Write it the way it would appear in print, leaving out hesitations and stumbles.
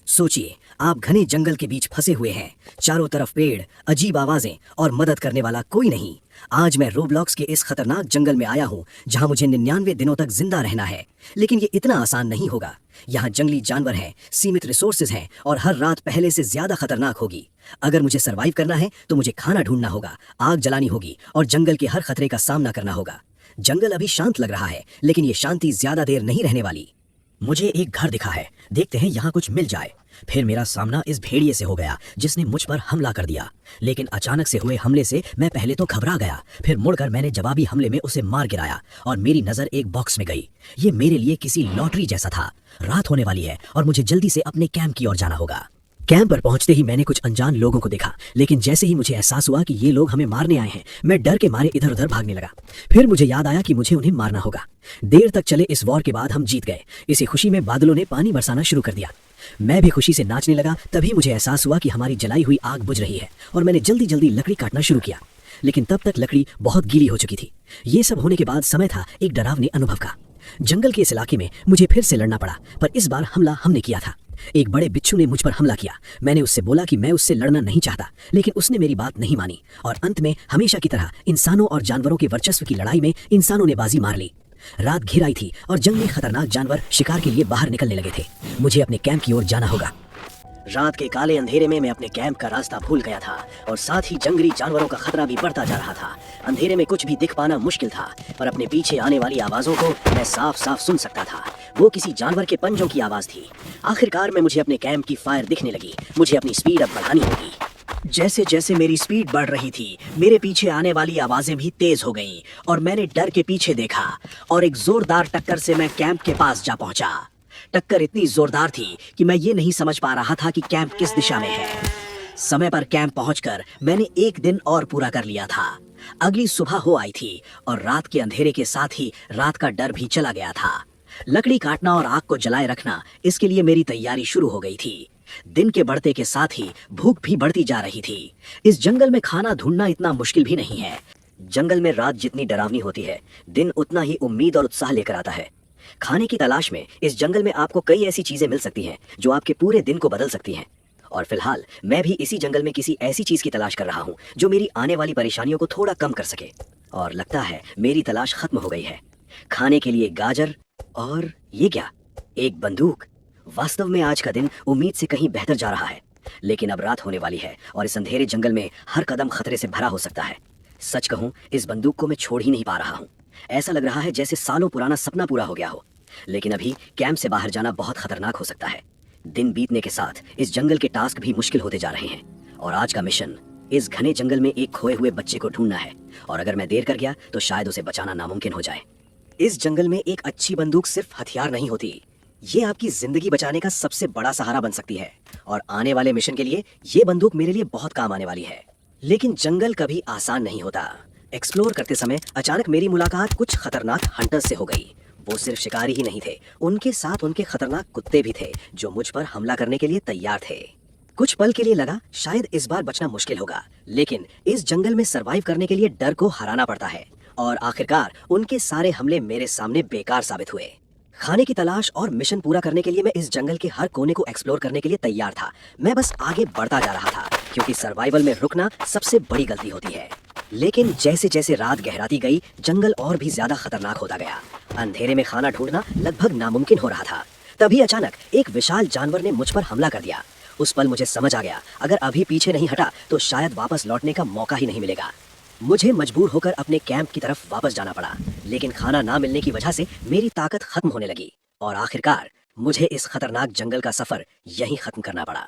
सोचिए, आप घने जंगल के बीच फंसे हुए हैं। चारों तरफ पेड़, अजीब आवाजें और मदद करने वाला कोई नहीं। आज मैं रोब्लॉक्स के इस खतरनाक जंगल में आया हूँ जहाँ मुझे 99 दिनों तक जिंदा रहना है। लेकिन ये इतना आसान नहीं होगा। यहाँ जंगली जानवर हैं, सीमित रिसोर्सेज हैं और हर रात पहले से ज्यादा खतरनाक होगी। अगर मुझे सरवाइव करना है तो मुझे खाना ढूंढना होगा, आग जलानी होगी और जंगल के हर खतरे का सामना करना होगा। जंगल अभी शांत लग रहा है, लेकिन ये शांति ज्यादा देर नहीं रहने वाली। मुझे एक घर दिखा है, देखते हैं यहाँ कुछ मिल जाए। फिर मेरा सामना इस भेड़िए से हो गया जिसने मुझ पर हमला कर दिया। लेकिन अचानक से हुए हमले से मैं पहले तो घबरा गया, फिर मुड़कर मैंने जवाबी हमले में उसे मार गिराया और मेरी नजर एक बॉक्स में गई। ये मेरे लिए किसी लॉटरी जैसा था। रात होने वाली है और मुझे जल्दी से अपने कैंप की ओर जाना होगा। कैंप पर पहुंचते ही मैंने कुछ अनजान लोगों को देखा, लेकिन जैसे ही मुझे एहसास हुआ कि ये लोग हमें मारने आए हैं, मैं डर के मारे इधर उधर भागने लगा। फिर मुझे याद आया कि मुझे उन्हें मारना होगा। देर तक चले इस वॉर के बाद हम जीत गए। इसी खुशी में बादलों ने पानी बरसाना शुरू कर दिया। मैं भी खुशी से नाचने लगा। तभी मुझे एहसास हुआ कि हमारी जलाई हुई आग बुझ रही है और मैंने जल्दी जल्दी लकड़ी काटना शुरू किया। लेकिन तब तक लकड़ी बहुत गीली हो चुकी थी। ये सब होने के बाद समय था एक डरावने अनुभव का। जंगल के इस इलाके में मुझे फिर से लड़ना पड़ा, पर इस बार हमला हमने किया था। एक बड़े बिच्छू ने मुझ पर हमला किया। मैंने उससे बोला कि मैं उससे लड़ना नहीं चाहता, लेकिन उसने मेरी बात नहीं मानी और अंत में हमेशा की तरह इंसानों और जानवरों के वर्चस्व की लड़ाई में इंसानों ने बाजी मार ली। रात घिर आई थी और जंगली खतरनाक जानवर शिकार के लिए बाहर निकलने लगे थे। मुझे अपने कैंप की ओर जाना होगा। रात के काले अंधेरे में मैं अपने कैंप का रास्ता भूल गया था और साथ ही जंगली जानवरों का खतरा भी बढ़ता जा रहा था। अंधेरे में कुछ भी दिख पाना मुश्किल था, पर अपने पीछे आने वाली आवाजों को मैं साफ साफ सुन सकता था। वो किसी जानवर के पंजों की आवाज थी। आखिरकार में मुझे अपने कैंप की फायर दिखने लगी। मुझे अपनी स्पीड अब बढ़ानी होगी। जैसे जैसे मेरी स्पीड बढ़ रही थी, मेरे पीछे आने वाली आवाजें भी तेज हो गईं और मैंने डर के पीछे देखा और एक जोरदार टक्कर से मैं कैंप के पास जा पहुंचा। टक्कर इतनी जोरदार थी कि मैं ये नहीं समझ पा रहा था कि कैंप किस दिशा में है। समय पर कैंप पहुंचकर मैंने एक दिन और पूरा कर लिया था। अगली सुबह हो आई थी और रात के अंधेरे के साथ ही रात का डर भी चला गया था। लकड़ी काटना और आग को जलाए रखना, इसके लिए मेरी तैयारी शुरू हो गई थी। दिन के बढ़ते के साथ ही भूख भी बढ़ती जा रही थी। इस जंगल में खाना ढूंढना इतना मुश्किल भी नहीं है। जंगल में रात जितनी डरावनी होती है, दिन उतना ही उम्मीद और उत्साह लेकर आता है। खाने की तलाश में इस जंगल में आपको कई ऐसी चीजें मिल सकती हैं जो आपके पूरे दिन को बदल सकती हैं। और फिलहाल मैं भी इसी जंगल में किसी ऐसी चीज की तलाश कर रहा हूँ जो मेरी आने वाली परेशानियों को थोड़ा कम कर सके। और लगता है मेरी तलाश खत्म हो गई है। खाने के लिए गाजर और ये क्या, एक बंदूक। वास्तव में आज का दिन उम्मीद से कहीं बेहतर जा रहा है। लेकिन अब रात होने वाली है और इस अंधेरे जंगल में हर कदम खतरे से भरा हो सकता है। सच कहूं, इस बंदूक को मैं छोड़ ही नहीं पा रहा हूँ। ऐसा लग रहा है जैसे सालों पुराना सपना पूरा हो गया हो। लेकिन अभी कैंप से बाहर जाना बहुत खतरनाक हो सकता है। दिन बीतने के साथ इस जंगल के टास्क भी मुश्किल होते जा रहे हैं और आज का मिशन इस घने जंगल में एक खोए हुए बच्चे को ढूंढना है। और अगर मैं देर कर गया तो शायद उसे बचाना नामुमकिन हो जाए। इस जंगल में एक अच्छी बंदूक सिर्फ हथियार नहीं होती, ये आपकी जिंदगी बचाने का सबसे बड़ा सहारा बन सकती है। और आने वाले मिशन के लिए ये बंदूक मेरे लिए बहुत काम आने वाली है। लेकिन जंगल कभी आसान नहीं होता। एक्सप्लोर करते समय अचानक मेरी मुलाकात कुछ खतरनाक हंटर्स से हो गई। वो सिर्फ शिकारी ही नहीं थे, उनके साथ उनके खतरनाक कुत्ते भी थे जो मुझ पर हमला करने के लिए तैयार थे। कुछ पल के लिए लगा शायद इस बार बचना मुश्किल होगा, लेकिन इस जंगल में सरवाइव करने के लिए डर को हराना पड़ता है। और आखिरकार उनके सारे हमले मेरे सामने बेकार साबित हुए। खाने की तलाश और मिशन पूरा करने के लिए मैं इस जंगल के हर कोने को एक्सप्लोर करने के लिए तैयार था। मैं बस आगे बढ़ता जा रहा था, क्योंकि सर्वाइवल में रुकना सबसे बड़ी गलती होती है। लेकिन जैसे जैसे रात गहराती गई, जंगल और भी ज्यादा खतरनाक होता गया। अंधेरे में खाना ढूंढना लगभग नामुमकिन हो रहा था। तभी अचानक एक विशाल जानवर ने मुझ पर हमला कर दिया। उस पल मुझे समझ आ गया, अगर अभी पीछे नहीं हटा तो शायद वापस लौटने का मौका ही नहीं मिलेगा। मुझे मजबूर होकर अपने कैंप की तरफ वापस जाना पड़ा। लेकिन खाना ना मिलने की वजह से मेरी ताकत खत्म होने लगी और आखिरकार मुझे इस खतरनाक जंगल का सफर यहीं खत्म करना पड़ा।